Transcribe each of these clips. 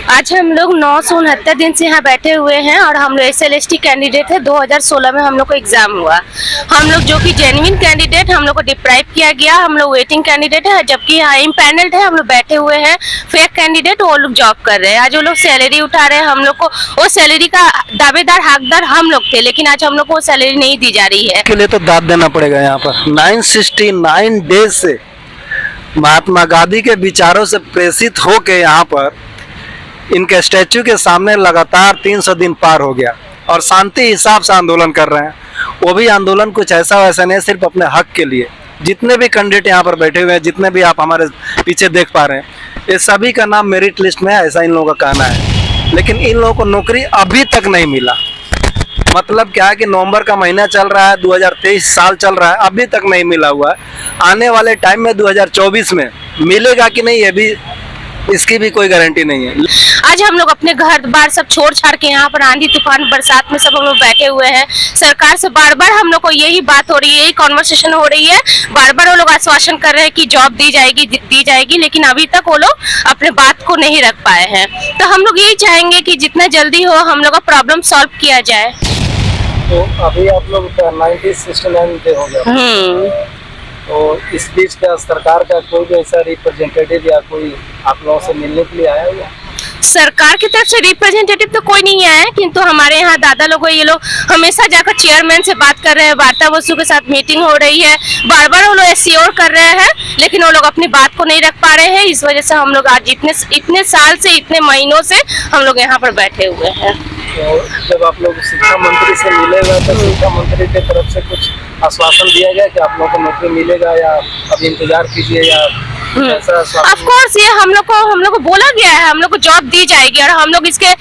आज हम लोग 969 दिन से यहाँ बैठे हुए हैं और हम लोग SLST कैंडिडेट है। 2016 में हम लोग को एग्जाम हुआ। हम लोग जो कि जेन्युइन कैंडिडेट, हम लोग को डिप्राइव किया गया। हम लोग वेटिंग कैंडिडेट है, जबकि यहाँ इम्पैनल्ड है। हम लोग बैठे हुए हैं। फेक कैंडिडेट वो लोग जॉब कर रहे हैं। आज वो लोग सैलरी उठा रहे हैं। हम लोग को वो सैलरी का दावेदार हकदार हम लोग थे, लेकिन आज हम लोग को वो सैलरी नहीं दी जा रही है। के लिए तो दाद देना पड़ेगा। यहाँ पर 969 डेज से महात्मा गांधी के विचारों से प्रेषित होके यहाँ पर इनके स्टैचू के सामने लगातार 300 दिन पार हो गया और शांति हिसाब से आंदोलन कर रहे हैं। वो भी आंदोलन कुछ ऐसा वैसा नहीं, सिर्फ अपने हक के लिए। जितने भी कैंडिडेट यहाँ पर बैठे हुए हैं, जितने भी आप हमारे पीछे देख पा रहे हैं, ये सभी का नाम मेरिट लिस्ट में है, ऐसा इन लोगों का कहना है। लेकिन इन लोगों को नौकरी अभी तक नहीं मिला। मतलब क्या है कि नवंबर का महीना चल रहा है, 2023 साल चल रहा है, अभी तक नहीं मिला हुआ है। आने वाले टाइम में 2024 में मिलेगा कि नहीं, ये भी इसकी भी कोई गारंटी नहीं है। आज हम लोग अपने घर बार सब छोड़ छाड़ के यहाँ पर आंधी तूफान बरसात में सब हम लोग बैठे हुए हैं। सरकार से बार बार हम लोग को यही बात हो रही है, यही कॉन्वर्सेशन हो रही है। बार बार वो लोग आश्वासन कर रहे हैं कि जॉब दी जाएगी, लेकिन अभी तक वो लोग अपने बात को नहीं रख पाए हैं। तो हम लोग यही चाहेंगे कि जितना जल्दी हो हम लोग का प्रॉब्लम सॉल्व किया जाए। तो अभी आप लोग 969 डे हो गया, तो इस बीच का सरकार का कोई भी ऐसा रिप्रेजेंटेटिव या कोई आप लोगों से मिलने के लिए आया हुआ? सरकार की तरफ से रिप्रेजेंटेटिव तो कोई नहीं आया है, किंतु हमारे यहाँ दादा लोग ये लोग हमेशा जाकर चेयरमैन से बात कर रहे हैं। वार्ता वसु के साथ मीटिंग हो रही है, बार बार वो लोग एश्योर कर रहे हैं, लेकिन वो लोग अपनी बात को नहीं रख पा रहे हैं। इस वजह से हम लोग आज इतने साल से, इतने महीनों से हम लोग यहाँ पर बैठे हुए हैं। तो जब आप लोग शिक्षा मंत्री से मिले हुए तो शिक्षा मंत्री की तरफ से कुछ आश्वासन दिया गया कि आप लोगों को नौकरी मिलेगा या अभी इंतजार कीजिए या ऑफ कोर्स ये हम लोग को बोला गया है, हम लोग को जॉब दी जाएगी और हम लोग इसके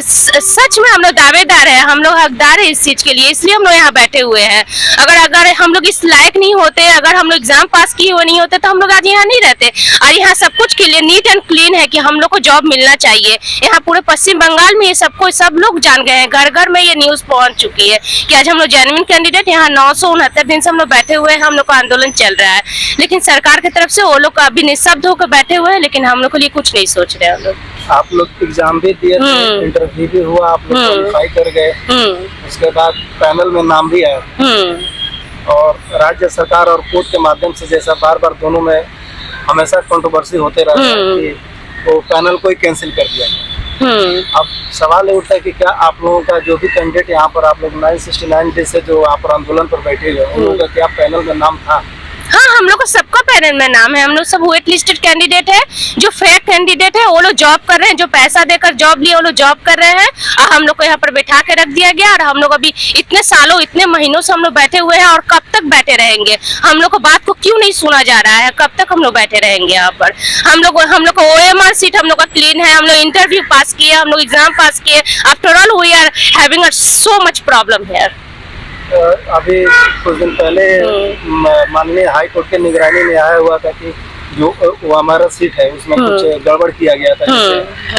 सच में हम लोग दावेदार है, हम लोग हकदार है इस चीज के लिए, इसलिए हम लोग यहाँ बैठे हुए हैं। अगर हम लोग इस लायक नहीं होते, अगर हम लोग एग्जाम पास किए हुए नहीं होते तो हम लोग आज यहाँ नहीं रहते। और यहाँ सब कुछ के लिए नीट एंड क्लीन है कि हम लोग को जॉब मिलना चाहिए। यहाँ पूरे पश्चिम बंगाल में ये सब लोग जान गए हैं, घर घर में ये न्यूज पहुंच चुकी है कि आज हम लोग जेन्युइन कैंडिडेट यहाँ 969 दिन से हम लोग बैठे हुए हैं। हम लोग का आंदोलन चल रहा है, लेकिन सरकार की तरफ से वो लोग अभी निःशब्द होकर बैठे हुए हैं, लेकिन हम लोग के लिए कुछ नहीं सोच रहे हैं। आप लोग एग्जाम भी दिए, इंटरव्यू भी हुआ, आप लोग क्वालिफाई कर गए, उसके बाद पैनल में नाम भी आया और राज्य सरकार और कोर्ट के माध्यम से जैसा बार बार दोनों में हमेशा कंट्रोवर्सी होते रहता है कि वो पैनल को ही कैंसिल कर दिया। अब सवाल ये उठता है कि क्या आप लोगों का जो भी कैंडिडेट यहाँ पर आप लोग 969 डे से जो आप आंदोलन पर बैठे हुए, उन लोगों का क्या पैनल में नाम था? हाँ, हम लोग का सबका पैनल में नाम है। हम लोग सब वेट लिस्टेड कैंडिडेट है। जो फेक कैंडिडेट है वो लोग जॉब कर रहे हैं, जो पैसा देकर जॉब लिए वो लोग जॉब कर रहे हैं और हम लोग को यहाँ पर बैठा के रख दिया गया। और हम लोग अभी इतने सालों, इतने महीनों से हम लोग बैठे हुए हैं और कब तक बैठे रहेंगे? हम लोग को बात को क्यों नहीं सुना जा रहा है? कब तक हम लोग बैठे रहेंगे यहाँ पर? हम लोग को OMR सीट हम लोग का क्लीन है, हम लोग इंटरव्यू पास किए, हम लोग एग्जाम पास किए। After all we are having so much problem here. अभी कुछ दिन पहले माननीय हाई कोर्ट के निगरानी में आया हुआ था कि जो वो हमारा सीट है उसमें कुछ गड़बड़ किया गया था,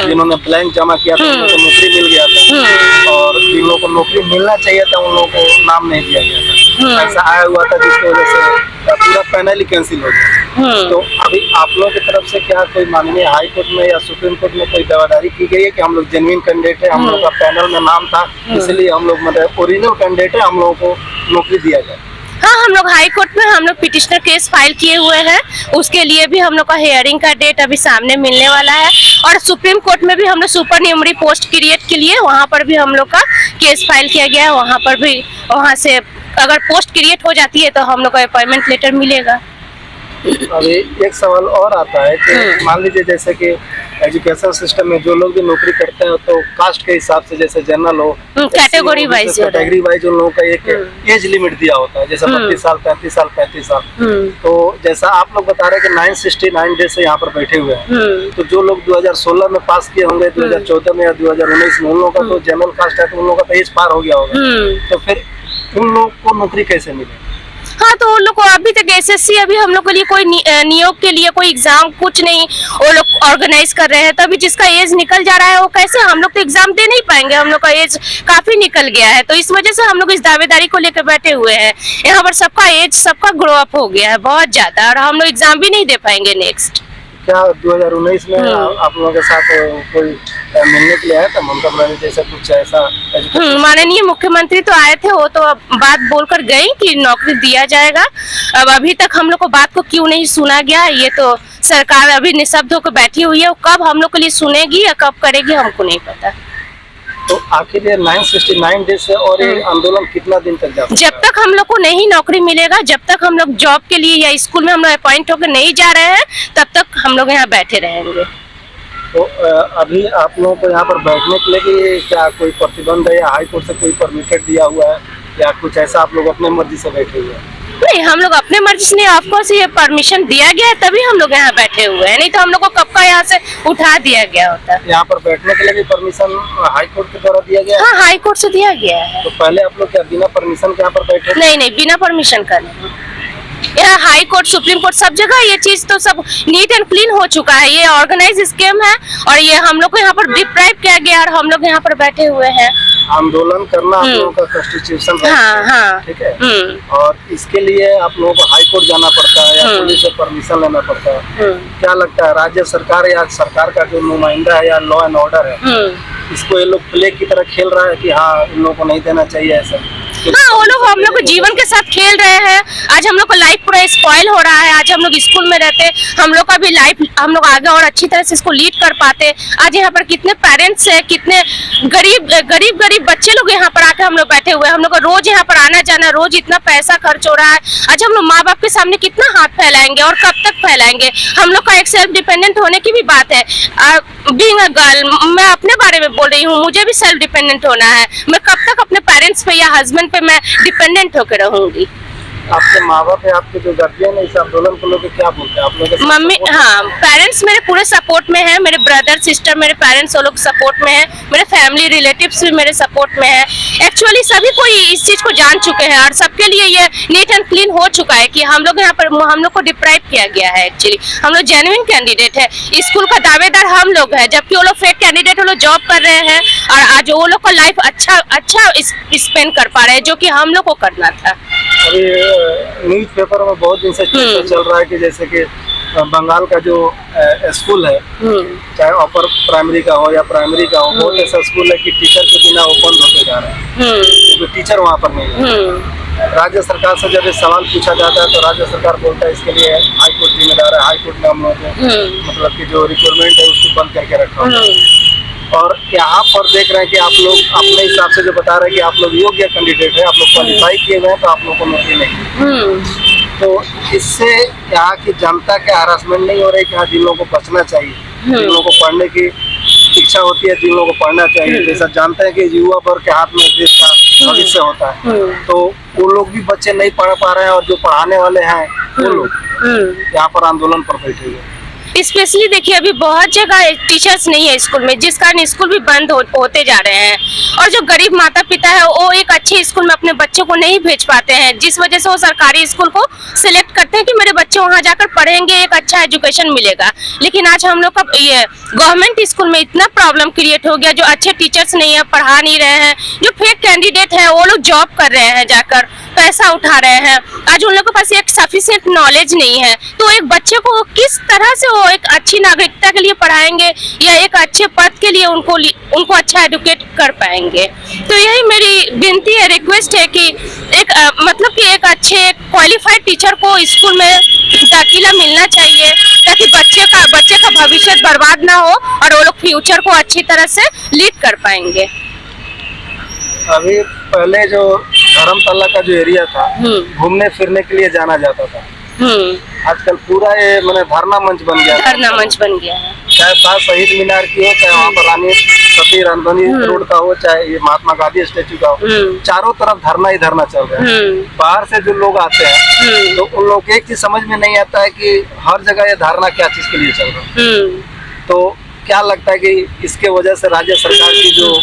जिन्होंने ब्लैंक जमा किया था उनको नौकरी मिल गया था और जिन लोगों को नौकरी मिलना चाहिए था उन लोगों को नाम नहीं दिया गया था। ऐसा आया हुआ था जिसकी वजह से पूरा पैनल ही कैंसिल हो गया। तो अभी आप लोगों की तरफ से क्या कोई माननीय हाई कोर्ट में या सुप्रीम कोर्ट में कोई दावेदारी की गई है कि हम लोग जेन्युइन कैंडिडेट है, हम लोग का पैनल में नाम था, इसलिए हम लोग मतलब ओरिजिनल कैंडिडेट है, हम लोगों को नौकरी दिया जाए? हाँ, हम लोग हाई कोर्ट में हम लोग पिटिशनर केस फाइल किए हुए हैं। उसके लिए भी हम लोग का हियरिंग का डेट अभी सामने मिलने वाला है और सुप्रीम कोर्ट में भी हम लोग सुपर न्यूमरी पोस्ट क्रिएट के लिए वहाँ पर भी हम लोग का केस फाइल किया गया है। वहाँ पर भी, वहाँ से अगर पोस्ट क्रिएट हो जाती है तो हम लोग को अपॉइंटमेंट लेटर मिलेगा। अभी एक सवाल और आता है कि मान लीजिए जैसे कि एजुकेशन सिस्टम में जो लोग भी नौकरी करते हैं तो कास्ट के हिसाब से, जैसे जनरल हो, कैटेगरी वाइज उन लोगों का एक एज लिमिट दिया होता है, जैसे 32 साल, 33 साल, 35 साल। तो जैसा आप लोग बता रहे हैं कि 969 डे से यहाँ पर बैठे हुए हैं, तो जो लोग 2016 में पास किए होंगे, 2014 में या 2019 में, उन लोगों का तो जनरल कास्ट है, तो उन लोगों का तो एज पार हो गया होगा, तो फिर उन लोगों को नौकरी कैसे मिलेगी? हाँ, तो उन लोग को अभी तक SSC अभी हम लोग के लिए कोई नियोग के लिए कोई एग्जाम कुछ नहीं वो लोग ऑर्गेनाइज कर रहे हैं। तो अभी जिसका एज निकल जा रहा है वो कैसे, हम लोग तो एग्जाम दे नहीं पाएंगे, हम लोग का एज काफी निकल गया है। तो इस वजह से हम लोग इस दावेदारी को लेकर बैठे हुए हैं। यहाँ पर सबका एज, सबका ग्रो अप हो गया है बहुत ज्यादा और हम लोग एग्जाम भी नहीं दे पाएंगे नेक्स्ट। क्या 2019 में आप लोगों के साथ कोई मिलने के लिए आया था? ममता बनर्जी जैसा कुछ ऐसा माननीय मुख्यमंत्री तो आए थे, वो तो अब बात बोलकर गई कि नौकरी दिया जाएगा। अब अभी तक हम लोग को बात को क्यों नहीं सुना गया, ये तो सरकार अभी निःशब्द होकर बैठी हुई है। वो कब हम लोग के लिए सुनेगी या कब करेगी हमको नहीं पता। तो आखिर ये 969 डेज है और ये आंदोलन कितना दिन तक जाता है? जब तक हम लोग को नहीं नौकरी मिलेगा, जब तक हम लोग जॉब के लिए या स्कूल में हम लोग अपॉइंट होकर नहीं जा रहे हैं, तब तक हम लोग यहाँ बैठे रहेंगे। तो अभी आप लोगों को यहाँ पर बैठने के लिए क्या कोई प्रतिबंध है या हाई कोर्ट से कोई परमिटेड दिया हुआ है या कुछ ऐसा आप लोग अपने मर्जी से बैठे हुए हैं? नहीं, हम लोग अपने मर्जी से नहीं, ऑफ कोर्स ये परमिशन दिया गया है तभी हम लोग यहाँ बैठे हुए हैं, नहीं तो हम लोग को कब का यहाँ से उठा दिया गया होता। यहाँ पर बैठने के लिए भी परमिशन हाई कोर्ट के द्वारा दिया गया है? हाँ, हाई कोर्ट से दिया गया है। तो पहले आप लोग क्या बिना परमिशन के यहाँ पर बैठे? नहीं, बिना परमिशन का नहीं। यहाँ हाई कोर्ट, सुप्रीम कोर्ट, सब जगह ये चीज तो सब नीट एंड क्लीन हो चुका है। ये ऑर्गेनाइज स्कीम है और ये हम लोग को यहाँ पर डिप्राइव किया गया और हम लोग यहाँ पर बैठे हुए हैं। आंदोलन करना आप लोगों का कॉन्स्टिट्यूशन है, हाँ। ठीक है। और इसके लिए आप लोगों को हाई कोर्ट जाना पड़ता है या पुलिस से परमिशन लेना पड़ता है। क्या लगता है राज्य सरकार या सरकार का जो नुमाइंदा है या लॉ एंड ऑर्डर है, इसको ये लोग प्ले की तरह खेल रहा है कि हाँ इन लोगों को नहीं देना चाहिए ऐसा? हाँ, वो लोग हम लोग को जीवन के साथ खेल रहे हैं। आज हम लोग का लाइफ पूरा स्पॉइल हो रहा है। आज हम लोग स्कूल में रहते, हम लोग का भी लाइफ हम लोग आगे और अच्छी तरह से इसको लीड कर पाते। आज यहाँ पर कितने पेरेंट्स हैं, कितने गरीब बच्चे लोग यहाँ पर आके हम लोग बैठे हुए हैं। हम लोग का रोज यहाँ पर आना जाना, रोज इतना पैसा खर्च हो रहा है। आज हम लोग माँ बाप के सामने कितना हाथ फैलाएंगे और कब तक फैलाएंगे? हम लोग का एक सेल्फ डिपेंडेंट होने की भी बात है। बीइंग अ गर्ल, मैं अपने बारे में बोल रही हूँ, मुझे भी सेल्फ डिपेंडेंट होना है। मैं कब तक अपने पेरेंट्स पे या हस्बैंड पे मैं डिपेंडेंट होकर रहूंगी? आपके माँ बाप है, आपके जो गार्जियन है इस आंदोलन को लोग क्या बोलते हैं? आप लोग मम्मी, हाँ, पेरेंट्स मेरे पूरे सपोर्ट में है। मेरे ब्रदर सिस्टर, मेरे पेरेंट्स वो लोग सपोर्ट में है। मेरे फैमिली रिलेटिव्स भी मेरे सपोर्ट में है। एक्चुअली सभी कोई इस चीज को जान चुके हैं और सबके लिए ये नीट एंड क्लीन हो चुका है कि हम लोग यहाँ पर हम लोग को डिप्राइव किया गया है। एक्चुअली हम लोग जेन्युइन कैंडिडेट है, स्कूल का दावेदार हम लोग है, जबकि वो लोग फेक कैंडिडेट, वो लोग जॉब कर रहे हैं और आज वो लोग का लाइफ अच्छा स्पेंड कर पा रहे हैं, जो कि हम लोग को करना था। अभी न्यूज पेपर में बहुत दिन से चल रहा है कि जैसे कि बंगाल का जो स्कूल है, चाहे अपर प्राइमरी का हो या प्राइमरी का हो, बहुत ऐसा स्कूल है कि टीचर के बिना वो बंद होते जा रहे हैं, क्योंकि टीचर वहाँ पर नहीं है। राज्य सरकार से जब ये सवाल पूछा जाता है तो राज्य सरकार बोलता है इसके लिए हाई कोर्ट जिम्मेदार है, हाई कोर्ट ने हम लोगों को मतलब कि जो रिक्वायरमेंट है उसको बंद करके रखा हुआ है। और यहाँ पर देख रहे हैं कि आप लोग अपने हिसाब से जो बता रहे हैं कि आप लोग योग्य कैंडिडेट है, आप लोग क्वालिफाई किए हुए हैं, तो आप लोग को नौकरी नहीं। तो इससे यहाँ की जनता के हरासमेंट नहीं हो रही कि हाँ जिन लोगों को बचना चाहिए, जिन लोगों को पढ़ने की इच्छा होती है, जिन लोगों को पढ़ना चाहिए, जैसा जानते हैं कि युवा वर्ग के हाथ में देश का भविष्य होता है, तो वो लोग भी बच्चे नहीं पढ़ पा रहे हैं और जो पढ़ाने वाले हैं वो लोग यहाँ पर आंदोलन पर बैठे हुए हैं। स्पेशली देखिए, अभी बहुत जगह टीचर्स नहीं है स्कूल में, जिस कारण स्कूल भी बंद होते जा रहे हैं। और जो गरीब माता पिता है वो एक अच्छे स्कूल में अपने बच्चों को नहीं भेज पाते हैं, जिस वजह से वो सरकारी स्कूल को सिलेक्ट करते हैं कि मेरे बच्चे वहाँ जाकर पढ़ेंगे, एक अच्छा एजुकेशन मिलेगा। लेकिन आज हम लोग का ये गवर्नमेंट स्कूल में इतना प्रॉब्लम क्रिएट हो गया, जो अच्छे टीचर्स नहीं है, पढ़ा नहीं रहे हैं, जो फेक कैंडिडेट है वो लोग जॉब कर रहे हैं, जाकर पैसा उठा रहे हैं। आज उन लोगों के पास एक सफिशिएंट नॉलेज नहीं है, तो एक बच्चे को किस तरह से वो एक अच्छी नागरिकता के लिए पढ़ाएंगे या एक अच्छे पद के लिए उनको अच्छा एडुकेट कर पाएंगे? तो यही मेरी विनती है, रिक्वेस्ट है कि एक मतलब कि एक अच्छे क्वालिफाइड टीचर को स्कूल में दाखिला मिलना चाहिए, ताकि बच्चे का भविष्य बर्बाद ना हो और वो लोग फ्यूचर को अच्छी तरह से लीड कर पाएंगे। अभी पहले जो धर्मतला का जो एरिया था, घूमने फिरने के लिए जाना जाता था, आजकल पूरा ये मैंने धरना मंच बन गया। धरना मंच बन गया है। चाहे बात शहीद मीनार की हो, चाहे वहाँ पर रानी सती रामधनी रोड का हो, चाहे ये महात्मा गांधी स्टेचू का हो, चारों तरफ धरना ही धरना चल रहा है। बाहर से जो लोग आते हैं तो उन लोग एक चीज समझ में नहीं आता है कि हर जगह ये धरना क्या चीज के लिए चल रहा है। तो क्या लगता है कि इसके वजह से राज्य सरकार की जो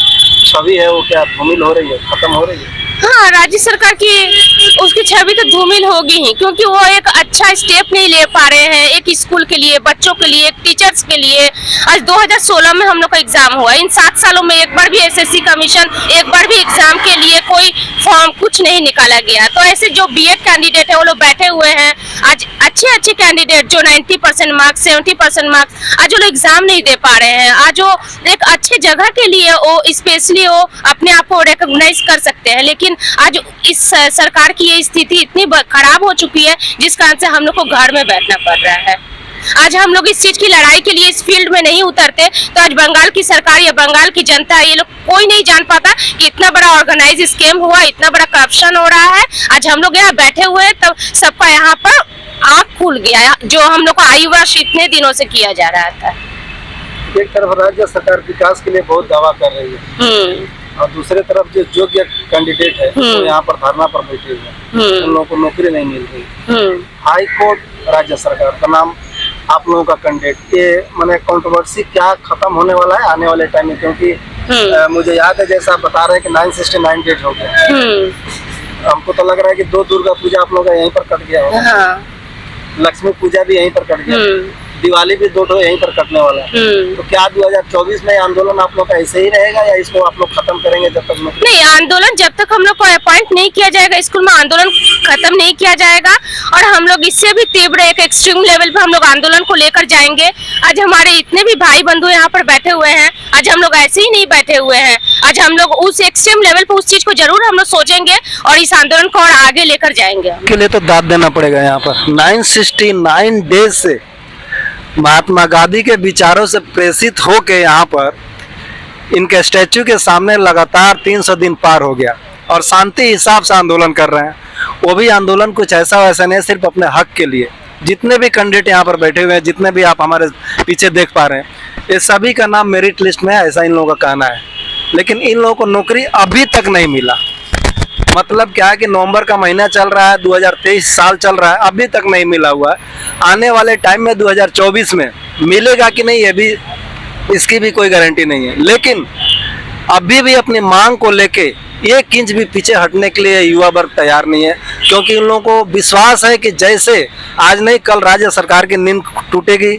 छवि है वो क्या धूमिल हो रही है, खत्म हो रही है? हाँ, राज्य सरकार की उसकी छवि तो धूमिल होगी ही, क्योंकि वो एक अच्छा स्टेप नहीं ले पा रहे हैं एक स्कूल के लिए, बच्चों के लिए, टीचर्स के लिए। आज 2016 में हम लोग का एग्जाम हुआ, इन 7 सालों में एक बार भी एसएससी कमीशन, एक बार भी एग्जाम के लिए कोई फॉर्म कुछ नहीं निकाला गया। तो ऐसे जो बीएड कैंडिडेट है वो लोग बैठे हुए हैं, आज अच्छे कैंडिडेट जो 90% मार्क्स, 70% मार्क्स, आज वो लोग एग्जाम नहीं दे पा रहे हैं। आज वो एक अच्छे जगह के लिए वो स्पेशली वो अपने आप को रिकॉग्नाइज कर सकते हैं, लेकिन आज इस सरकार की ये स्थिति इतनी खराब हो चुकी है जिस कारण से हम लोग को घर में बैठना पड़ रहा है। आज हम लोग इस चीज की लड़ाई के लिए इस फील्ड में नहीं उतरते तो आज बंगाल की सरकार या बंगाल की जनता, ये लोग कोई नहीं जान पाता कि इतना बड़ा ऑर्गेनाइज स्कैम हुआ, इतना बड़ा करप्शन हो रहा है। आज हम लोग यहाँ बैठे हुए हैं तब सबका यहाँ पर आँख खुल गया, जो हम लोग को आयु वर्ष इतने दिनों से किया जा रहा था। एक तरफ राज्य सरकार विकास के लिए बहुत दावा कर रही है और दूसरे तरफ जो योग्य कैंडिडेट है वो यहाँ पर धरना पर बैठे हुए हैं, उन लोगों को नौकरी नहीं मिल रही। हाई कोर्ट राज्य सरकार का नाम आप लोगों का कैंडिडेट, ये मैंने कंट्रोवर्सी क्या खत्म होने वाला है आने वाले टाइम में? क्योंकि मुझे याद है जैसा आप बता रहे हैं कि 969 डेट हो गया, हमको तो लग रहा है कि 2 दुर्गा पूजा आप लोगों का यहीं पर कट गया होगा। हाँ। लक्ष्मी पूजा भी यहीं पर कट गया, दिवाली भी 2 यहीं पर कटने वाला है। तो क्या 2024 में आंदोलन आप लोग का ऐसे ही रहेगा या इसको आप लोग खत्म करेंगे जब तक? नहीं, आंदोलन जब तक हम लोग को अपॉइंट नहीं किया जाएगा स्कूल में आंदोलन खत्म नहीं किया जाएगा, और हम लोग इससे भी तीव्र एक एक्सट्रीम लेवल पे हम लोग आंदोलन को लेकर जाएंगे। आज हमारे इतने भी भाई बंधु यहाँ पर बैठे हुए हैं, आज हम लोग ऐसे ही नहीं बैठे हुए हैं, आज हम लोग उस एक्सट्रीम लेवल पे उस चीज को जरूर हम लोग सोचेंगे और इस आंदोलन को और आगे लेकर जाएंगे। के लिए तो दाद देना पड़ेगा यहाँ पर। 969 डेज से महात्मा गांधी के विचारों से प्रेरित होके यहाँ पर इनके स्टैचू के सामने लगातार 300 दिन पार हो गया और शांति हिसाब से आंदोलन कर रहे हैं। वो भी आंदोलन कुछ ऐसा वैसा नहीं, सिर्फ अपने हक के लिए। जितने भी कैंडिडेट यहाँ पर बैठे हुए हैं, जितने भी आप हमारे पीछे देख पा रहे हैं, ये सभी का नाम मेरिट लिस्ट में है, ऐसा इन लोगों का कहना है। लेकिन इन लोगों को नौकरी अभी तक नहीं मिला। मतलब क्या है कि नवंबर का महीना चल रहा है, 2023 साल चल रहा है, अभी तक नहीं मिला हुआ है। आने वाले टाइम में 2024 में मिलेगा कि नहीं, ये भी इसकी भी कोई गारंटी नहीं है। लेकिन अभी भी अपनी मांग को लेके 1 इंच भी पीछे हटने के लिए युवा वर्ग तैयार नहीं है, क्योंकि उन लोगों को विश्वास है कि जैसे आज नहीं कल राज्य सरकार की नींद टूटेगी,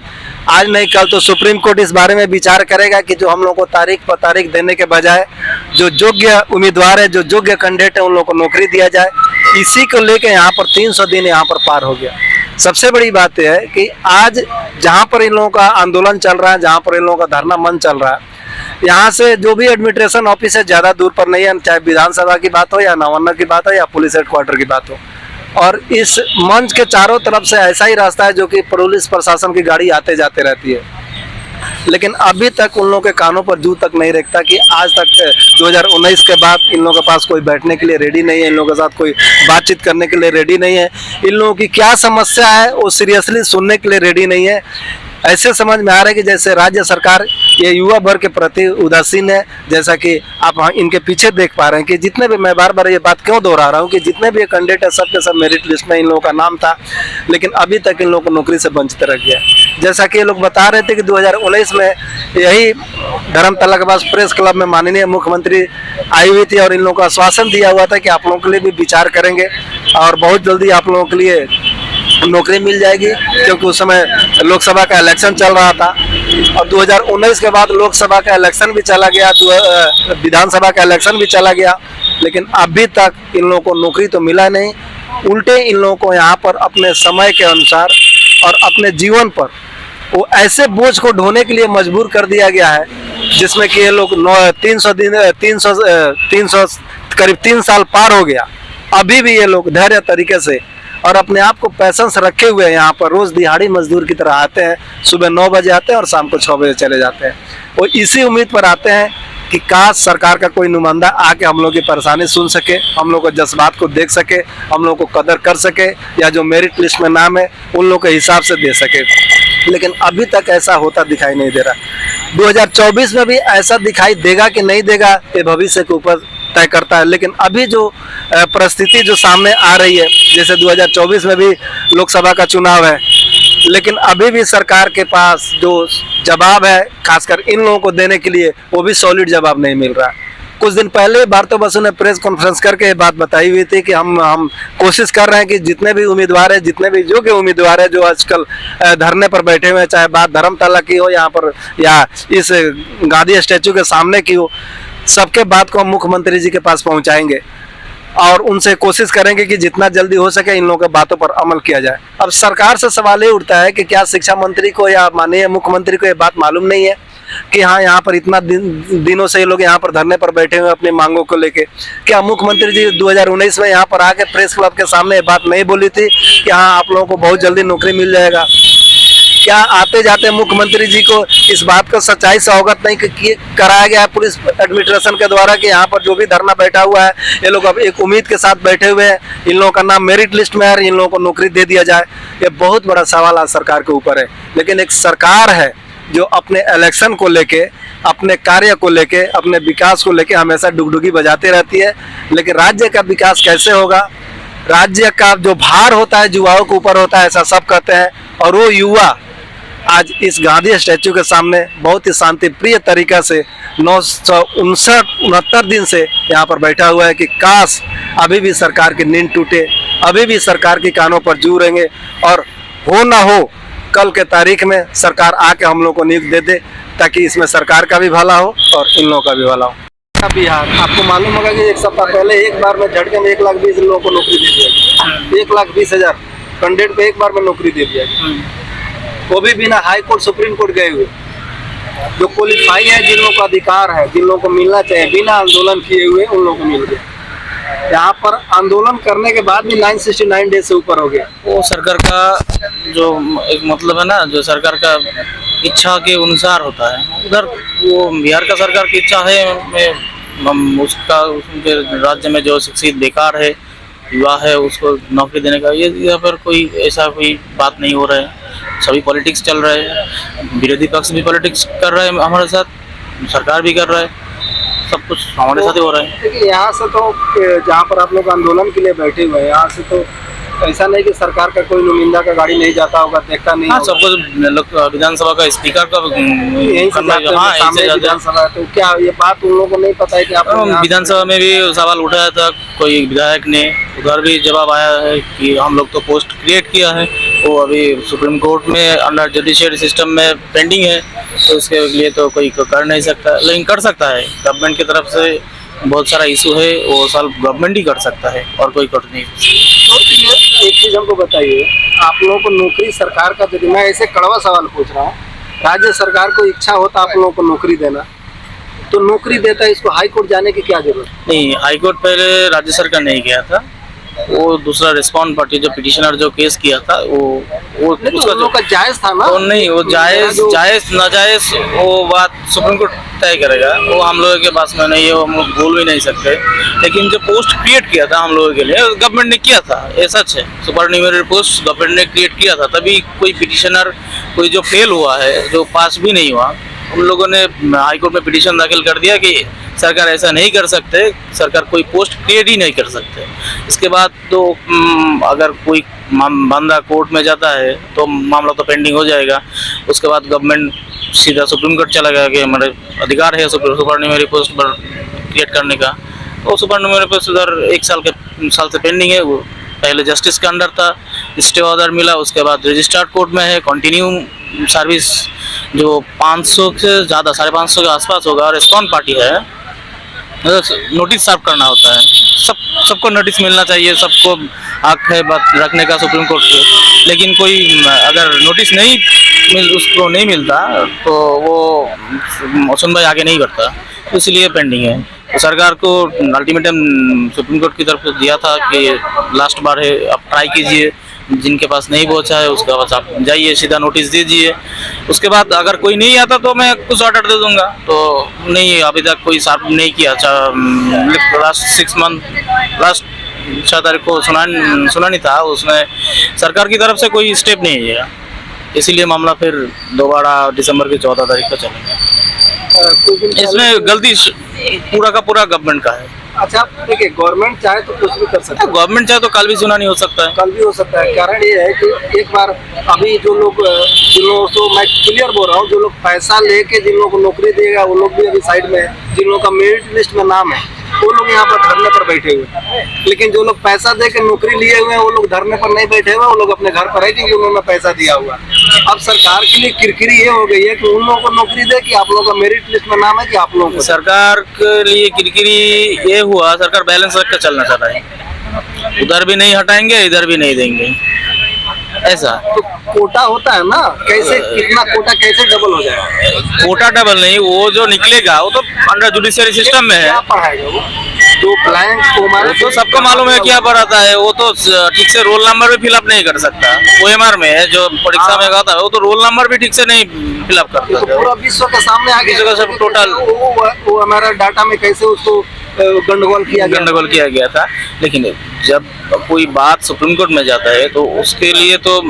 आज नहीं कल तो सुप्रीम कोर्ट इस बारे में विचार करेगा कि जो हम लोग को तारीख पर तारीख देने के बजाय जो योग्य उम्मीदवार है, जो योग्य कैंडिडेट है, उन लोगों को नौकरी दिया जाए। इसी को लेके यहाँ पर 300 दिन यहाँ पर पार हो गया। सबसे बड़ी बात यह है कि आज जहाँ पर इन लोगों का आंदोलन चल रहा है, जहाँ पर इन लोगों का धरना मंच चल रहा है, यहाँ से जो भी एडमिनिस्ट्रेशन ऑफिस है ज़्यादा दूर पर नहीं है, चाहे विधानसभा की बात हो या नवान्न की बात हो या पुलिस हेडक्वार्टर की बात हो। और इस मंच के चारों तरफ से ऐसा ही रास्ता है जो कि पुलिस प्रशासन की गाड़ी आते जाते रहती है। लेकिन अभी तक उन लोगों के कानों पर जू तक नहीं रखता कि आज तक 2019 के बाद इन लोगों के पास कोई बैठने के लिए रेडी नहीं है, इन लोगों के साथ कोई बातचीत करने के लिए रेडी नहीं है, इन लोगों की क्या समस्या है वो सीरियसली सुनने के लिए रेडी नहीं है। ऐसे समझ में आ रहा है कि जैसे राज्य सरकार ये युवा वर्ग के प्रति उदासीन है। जैसा कि आप इनके पीछे देख पा रहे हैं कि जितने भी, मैं बार बार ये बात क्यों दोहरा रहा हूँ कि जितने भी कैंडिडेट है सब के सब मेरिट लिस्ट में इन लोगों का नाम था, लेकिन अभी तक इन लोगों को नौकरी से वंचित रह गया। जैसा कि ये लोग बता रहे थे कि 2019 में यही धर्मतला के पास प्रेस क्लब में माननीय मुख्यमंत्री आई हुई थी और इन लोगों को आश्वासन दिया हुआ था कि आप लोगों के लिए भी विचार करेंगे और बहुत जल्दी आप लोगों के लिए नौकरी मिल जाएगी, क्योंकि उस समय लोकसभा का इलेक्शन चल रहा था। और 2019 के बाद लोकसभा का इलेक्शन भी चला गया, विधानसभा का इलेक्शन भी चला गया, लेकिन अभी तक इन लोगों को नौकरी तो मिला नहीं। उल्टे इन लोगों को यहाँ पर अपने समय के अनुसार और अपने जीवन पर वो ऐसे बोझ को ढोने के लिए मजबूर कर दिया गया है जिसमें कि ये लोग 300 करीब 3 साल पार हो गया, अभी भी ये लोग धैर्य तरीके से और अपने आप को पैसेंस रखे हुए यहाँ पर रोज दिहाड़ी मजदूर की तरह आते हैं। सुबह 9 बजे आते हैं और शाम को 6 बजे चले जाते हैं। वो इसी उम्मीद पर आते हैं कि काश सरकार का कोई नुमाइंदा आके हम लोग की परेशानी सुन सके, हम लोग को जज्बात को देख सके, हम लोग को कदर कर सके, या जो मेरिट लिस्ट में नाम है उन लोग के हिसाब से दे सके। लेकिन अभी तक ऐसा होता दिखाई नहीं दे रहा। 2024 में भी ऐसा दिखाई देगा कि नहीं देगा, ये भविष्य के ऊपर तय करता है। लेकिन अभी जो परिस्थिति जो सामने आ रही है, जैसे 2024 में भी लोकसभा का चुनाव है, लेकिन अभी भी सरकार के पास जो जवाब है खासकर इन लोगों को देने के लिए, वो भी सॉलिड जवाब नहीं मिल रहा। कुछ दिन पहले भारत बसु ने प्रेस कॉन्फ्रेंस करके ये बात बताई हुई थी कि हम कोशिश कर रहे हैं कि जितने भी उम्मीदवार हैं, जितने भी योग्य उम्मीदवार हैं जो आजकल धरने पर बैठे हुए हैं, चाहे बात धर्मतला की हो यहाँ पर या इस गांधी स्टैचू के सामने की हो, सबके बात को हम मुख्यमंत्री जी के पास पहुंचाएंगे और उनसे कोशिश करेंगे कि जितना जल्दी हो सके इन लोगों के बातों पर अमल किया जाए। अब सरकार से सवाल ये उठता है कि क्या शिक्षा मंत्री को या माननीय मुख्यमंत्री को ये बात मालूम नहीं है कि हाँ यहाँ पर इतना दिनों से ये लोग यहाँ पर धरने पर बैठे हुए अपनी मांगों को लेके? क्या मुख्यमंत्री जी 2019 में यहाँ पर आके प्रेस क्लब के सामने ये बात नहीं बोली थी कि हाँ आप लोगों को बहुत जल्दी नौकरी मिल जाएगा? क्या आते जाते मुख्यमंत्री जी को इस बात को सच्चाई से अवगत नहीं कराया गया है पुलिस एडमिनिस्ट्रेशन के द्वारा कि यहाँ पर जो भी धरना बैठा हुआ है ये लोग अब एक उम्मीद के साथ बैठे हुए हैं, इन लोगों का नाम मेरिट लिस्ट में है, इन लोगों को नौकरी दे दिया जाए? ये बहुत बड़ा सवाल आज सरकार के ऊपर है। लेकिन एक सरकार है जो अपने इलेक्शन को लेके, अपने कार्य को लेके, अपने विकास को लेके हमेशा डुगडुगी बजाती रहती है। लेकिन राज्य का विकास कैसे होगा? राज्य का जो भार होता है युवाओं के ऊपर होता है, ऐसा सब कहते हैं। और वो युवा आज इस गांधी स्टैचू के सामने बहुत ही शांति प्रिय तरीका से 969 दिन से यहाँ पर बैठा हुआ है कि काश अभी भी सरकार की नींद टूटे, अभी भी सरकार के कानों पर जू रहेंगे और हो ना हो कल के तारीख में सरकार आके हम लोग को नियुक्ति दे दे ताकि इसमें सरकार का भी भला हो और इन लोगों का भी भला हो। बिहार आपको मालूम होगा कि एक सप्ताह पहले एक बार में झटके में 1,20,000 लोगों को नौकरी दे दिया, 1,20,000 कैंडिडेट को एक बार में नौकरी दे दिया, वो भी बिना हाई कोर्ट सुप्रीम कोर्ट गए हुए। जो क्वालिफाई है, जिन लोगों का अधिकार है, जिन लोगों को मिलना चाहिए, बिना आंदोलन किए हुए उन लोगों को मिल गया। यहाँ पर आंदोलन करने के बाद भी 969 डेज से ऊपर हो गया। वो सरकार का जो एक मतलब है ना, जो सरकार का इच्छा के अनुसार होता है। उधर वो बिहार का सरकार की इच्छा है हम उसका उनके राज्य में जो शिक्षित बेकार है, युवा है, उसको नौकरी देने का, ये यहाँ पर कोई ऐसा कोई बात नहीं हो रहा है। सभी पॉलिटिक्स चल रहे हैं, विरोधी पक्ष भी पॉलिटिक्स कर रहे हैं हमारे साथ, सरकार भी कर रहा है, सब कुछ हमारे साथ ही हो रहा है। देखिए यहाँ से तो जहाँ पर आप लोग आंदोलन के लिए बैठे हुए हैं, यहाँ से तो ऐसा नहीं कि सरकार का कोई नुमाइंदा का गाड़ी नहीं जाता होगा, देखता नहीं। हाँ, सब कुछ विधानसभा का स्पीकर का यही सामने विधानसभा। तो क्या ये बात उन लोगों को नहीं पता है कि आप विधानसभा में भी सवाल उठाया था कोई विधायक ने, उधर भी जवाब आया है कि हम लोग तो पोस्ट क्रिएट किया है, वो अभी सुप्रीम कोर्ट में अंडर जुडिशियरी सिस्टम में पेंडिंग है, तो उसके लिए तो कोई कर नहीं सकता। लेकिन कर सकता है, गवर्नमेंट की तरफ से बहुत सारा इशू है, वो सॉल्व गवर्नमेंट ही कर सकता है और कोई कर नहीं। तो एक चीज हमको बताइए, आप लोगों को नौकरी सरकार का, यदि मैं ऐसे कड़वा सवाल पूछ रहा हूँ, राज्य सरकार को इच्छा होता आप लोगों को नौकरी देना तो नौकरी देता है, इसको हाई कोर्ट जाने की क्या जरूरत? नहीं, हाई कोर्ट पहले राज्य सरकार नहीं गया था, वो दूसरा रिस्पॉन्ड पार्टी जो पिटिशनर जो केस किया था वो उसका लोग का जायज था ना। वो नहीं, वो जायज नाजायज वो बात सुप्रीम कोर्ट तय करेगा, वो हम लोगों के पास में नहीं है, वो हम लोग बोल भी नहीं सकते। लेकिन जो पोस्ट क्रिएट किया था हम लोगों के लिए, गवर्नमेंट ने किया था, ये सच है। सुपरन्यूमरी पोस्ट गवर्नमेंट ने क्रिएट किया था, तभी कोई पिटिशनर कोई जो फेल हुआ है, जो पास भी नहीं हुआ, उन लोगों ने हाईकोर्ट में पिटीशन दाखिल कर दिया कि सरकार ऐसा नहीं कर सकते, सरकार कोई पोस्ट क्रिएट ही नहीं कर सकते। इसके बाद तो अगर कोई बंदा कोर्ट में जाता है तो मामला तो पेंडिंग हो जाएगा। उसके बाद गवर्नमेंट सीधा सुप्रीम कोर्ट चला गया कि हमारे अधिकार है सुपरन्यूमरी पोस्ट पर क्रिएट करने का, तो सुपरन्यूमरी पोस्ट उधर 1 साल से पेंडिंग है। वो पहले जस्टिस के अंडर था, स्टे ऑर्डर मिला, उसके बाद रजिस्टर्ड कोर्ट में है, कंटिन्यू सर्विस जो 500 से ज़्यादा 550 के आसपास होगा, और रिस्पॉन्ड पार्टी है, नोटिस सर्व करना होता है। सबको नोटिस मिलना चाहिए, सबको हक है बात रखने का सुप्रीम कोर्ट के। लेकिन कोई अगर नोटिस उसको नहीं मिलता तो वो सुनवाई आगे नहीं बढ़ता, इसलिए पेंडिंग है। तो सरकार को अल्टीमेटम सुप्रीम कोर्ट की तरफ से दिया था कि लास्ट बार है, आप ट्राई कीजिए, जिनके पास नहीं पहुंचा है उसके पास आप जाइए, सीधा नोटिस दीजिए। उसके बाद अगर कोई नहीं आता तो मैं कुछ ऑर्डर दे दूंगा। तो नहीं, अभी तक कोई साफ नहीं किया। लास्ट 6 मंथ, लास्ट 6 तारीख को सुना नहीं था, उसमें सरकार की तरफ से कोई स्टेप नहीं है, इसीलिए मामला फिर दोबारा दिसंबर की 14 तारीख को चलेगा। कुछ दिन पहले- इसमें गलती पूरा का पूरा गवर्नमेंट का है। अच्छा देखिए, गवर्नमेंट चाहे तो कुछ भी कर सकता है, गवर्नमेंट चाहे तो कल भी सुनानी हो सकता है। कल भी हो सकता है। कारण ये है कि एक बार अभी जो लोग, जिन लोगों को मैं क्लियर बोल रहा हूँ, जो लोग पैसा लेके जिन लोगों को नौकरी देगा वो लोग भी अभी साइड में है। जिन लोगों का मेरिट लिस्ट में नाम है वो लोग यहाँ पर धरने पर बैठे हुए हैं। लेकिन जो लोग पैसा दे के नौकरी लिए हुए हैं वो लोग धरने पर नहीं बैठे हुए, वो लोग अपने घर पर है क्योंकि उन्होंने पैसा दिया हुआ। अब सरकार के लिए किरकिरी ये हो गई है कि उन लोगों को नौकरी दे कि आप लोगों का मेरिट लिस्ट में नाम है कि आप लोगों को। सरकार के लिए किरकिरी ये हुआ, सरकार बैलेंस रख कर चलना चाह रहा है, उधर भी नहीं हटाएंगे इधर भी नहीं देंगे, ऐसा। तो कोटा होता है ना, कैसे कितना कोटा कैसे डबल हो जाएगा? कोटा डबल नहीं, वो जो निकलेगा वो तो अंडर जुडिशियरी सिस्टम में है। क्या पढ़ाएगा वो? तो ब्लैंक वो तो सबको मालूम है क्या पढ़ाता है, वो तो ठीक से रोल नंबर भी फिलअप नहीं कर सकता। OMR में है जो परीक्षा में आता है, वो तो रोल नंबर भी ठीक से नहीं फिलअप कर तो सकता। पूरा विश्व के सामने आ विश्व का सब टोटल वो हमारा डाटा में कैसे उसको गंडगोल किया गया? गंडगोल किया गया था। लेकिन जब कोई बात सुप्रीम कोर्ट में जाता है तो उसके लिए तो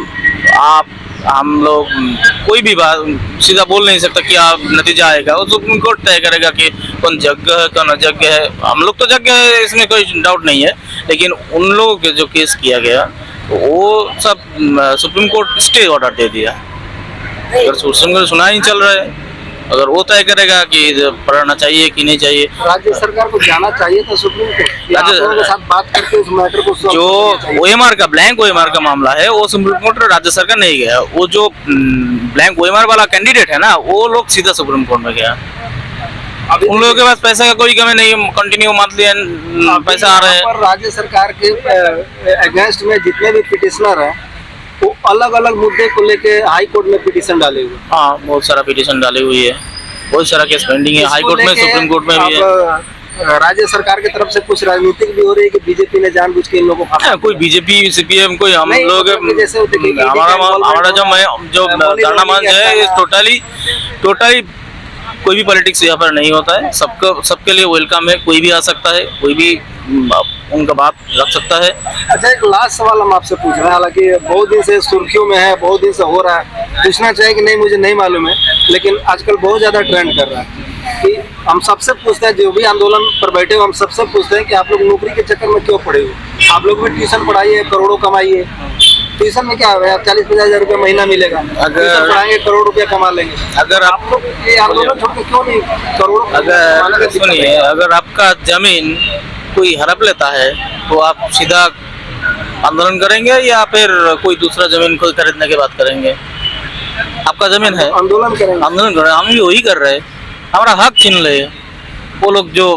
हम लोग कोई भी बात सीधा बोल नहीं सकता कि आप नतीजा आएगा, वो सुप्रीम कोर्ट तय करेगा कि कौन जग्ग है कौन अजग्ग है। हम लोग तो जग्ग है, इसमें कोई डाउट नहीं है, लेकिन उन लोगों के जो केस किया गया वो सब सुप्रीम कोर्ट स्टे ऑर्डर दे दिया। अगर सुप्रीम कोर्ट सुना ही चल रहा है, अगर वो तय करेगा कि पढ़ना चाहिए कि नहीं चाहिए। राज्य सरकार को जाना चाहिए था सुप्रीम कोर्ट, आप लोगों के साथ बात करके उस मैटर को solve जो करना चाहिए। OMR का ब्लैंक OMR का मामला है वो सुप्रीम कोर्ट राज्य सरकार नहीं गया, वो जो ब्लैंक OMR वाला कैंडिडेट है ना वो लोग सीधा सुप्रीम कोर्ट में गया। अभी उन लोगों के पास पैसा का कोई कमी नहीं, कंटिन्यू मंथली पैसा आ रहा है। पर राज्य सरकार के अगेंस्ट में जितने भी पिटिशनर हैं वो अलग अलग मुद्दे को लेके हाई कोर्ट में पिटीशन डाले हुए हैं। हाँ, बहुत सारा पिटीशन डाली हुई है, बहुत सारा केस पेंडिंग है, हाई कोर्ट में सुप्रीम कोर्ट में भी है। अब राज्य सरकार की तरफ से कुछ राजनीतिक भी हो रही है कि बीजेपी ने जानबूझ के इन लोगों को फंसा कोई बीजेपी CPM कोई हम नहीं, लोग मतलब कि जैसे वो देखिए, हमारा जो धारणा मंच है टोटली कोई भी पॉलिटिक्स यहाँ पर नहीं होता है। सबके लिए वेलकम है, कोई भी आ सकता है, कोई भी उनका बात रख सकता है। अच्छा, एक लास्ट सवाल हम आपसे पूछ रहे हैं, हालांकि बहुत दिन से सुर्खियों में है, बहुत दिन से हो रहा है, पूछना चाहिए कि नहीं मुझे नहीं मालूम है, लेकिन आजकल बहुत ज़्यादा ट्रेंड कर रहा है कि हम सबसे पूछते हैं, जो भी आंदोलन पर बैठे हो हम सबसे पूछते हैं कि आप लोग नौकरी के चक्कर में क्यों पड़े हो? आप लोग भी ट्यूशन पढ़ाइए, करोड़ों कमाइए। ट्यूशन में क्या है, 40-50 हज़ार रुपये महीना मिलेगा, ट्यूशन पढ़ाएंगे करोड़ रुपया कमा लेंगे। अगर आप लोग ये आंदोलन छोड़ के क्यों नहीं करोड़ों अगर सुनिए, अगर आपका जमीन कोई हड़प लेता है तो आप सीधा आंदोलन करेंगे या फिर कोई दूसरा जमीन कोई खरीदने की बात करेंगे? आपका जमीन है, आंदोलन करेंगे। आंदोलन कर रहे हैं, हम भी वही कर रहे हैं, हमारा हक छीन ले। वो लोग जो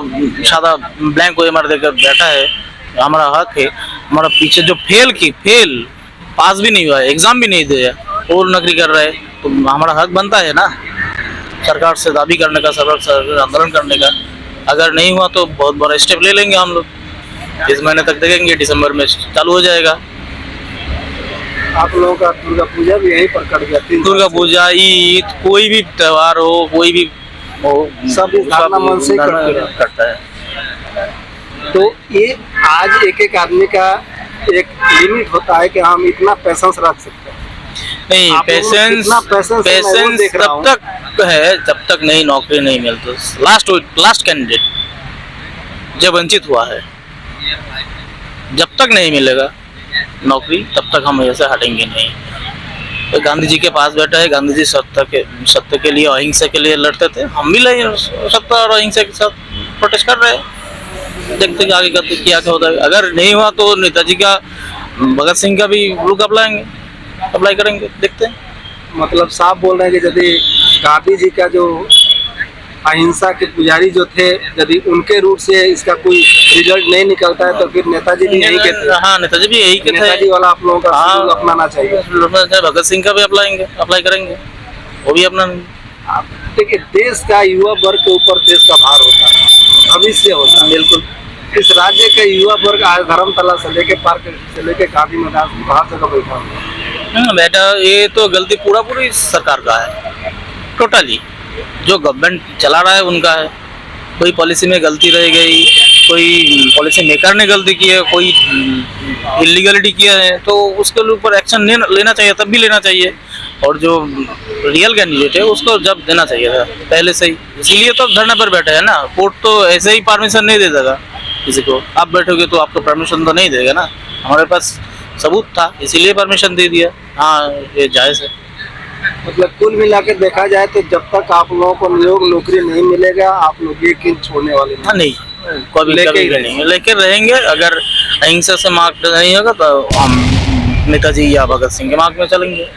सादा ब्लैंक OMR देकर बैठा है, हमारा हक है। हमारा पीछे जो फेल पास भी नहीं हुआ है, एग्जाम भी नहीं दिया और नौकरी कर रहे हैं, तो हमारा हक बनता है ना सरकार से दाबी करने का, सरकार से आंदोलन करने का। अगर नहीं हुआ तो बहुत बड़ा स्टेप ले लेंगे हम लोग, इस महीने तक देखेंगे, दिसंबर में चालू हो जाएगा। आप लोगों का दुर्गा पूजा भी यहीं पर कट गया। दुर्गा पूजा, ईद, कोई भी त्योहार हो, कोई भी हो, सब इस धारणा मन से ही करता है। तो ये आज एक आदमी का एक लिमिट होता है कि हम इतना पैसेंस रख सकते हैं। नहीं, आप लोगों में कितना पैसेंस है, मैं वो पेशेंस देख रहा तब हूँ। तक है जब तक नई नौकरी नहीं मिलती। लास्ट कैंडिडेट जब वंचित हुआ है, जब तक नहीं मिलेगा नौकरी तब तक हम ऐसे हटेंगे नहीं। तो गांधी जी के पास बैठा है, गांधी जी सत्य के लिए, अहिंसा के लिए लड़ते थे, हम भी सत्य और अहिंसा के साथ प्रोटेस्ट कर रहे हैं। देखते हैं आगे क्या होता है। अगर नहीं हुआ तो नेताजी का, भगत सिंह का भी रुख अप्लाई करेंगे, देखते हैं। मतलब साफ बोल रहे हैं कि यदि गांधी जी का जो अहिंसा के पुजारी जो थे, यदि उनके रूट से इसका कोई रिजल्ट नहीं निकलता है तो फिर नेताजी भी यही के थे। हाँ, नेताजी भी यही के थे। नेताजी वाला आप लोगों का हाँ, शेड्यूल अपनाना चाहिए। भगत सिंह का भी अप्लाई करेंगे, वो भी अपना। आप देखिए, देश का युवा वर्ग के ऊपर देश का भार होता है, भविष्य होता है। बिल्कुल। इस राज्य के युवा वर्ग आज धर्मतला से लेके पार्क से लेके गांधी मैदान हर जगह बैठा हुआ है। बेटा, ये तो गलती पूरी सरकार का है, टोटली। जो गवर्नमेंट चला रहा है उनका है। कोई पॉलिसी में गलती रह गई, कोई पॉलिसी मेकर ने गलती की है, कोई इलीगलिटी किया है तो उसके ऊपर एक्शन लेना चाहिए, तब भी लेना चाहिए। और जो रियल कैंडिडेट है उसको जब देना चाहिए था पहले से ही, इसीलिए तो धरने पर बैठे हैं ना। कोर्ट तो ऐसे ही परमिशन नहीं दे देगा किसी को, आप बैठोगे तो आपको परमिशन तो नहीं देगा ना। हमारे पास सबूत था इसीलिए परमिशन दे दिया। हाँ ये जायज़ है। मतलब कुल मिला के देखा जाए तो जब तक आप लोगों को नियोग नौकरी नहीं मिलेगा आप लोग ये किन छोड़ने वाले हाँ नहीं, कभी लेके कभी ही भी नहीं, लेकर रहेंगे। अगर अहिंसा से मार्ग नहीं होगा तो हम नेताजी या भगत सिंह के मार्ग में चलेंगे।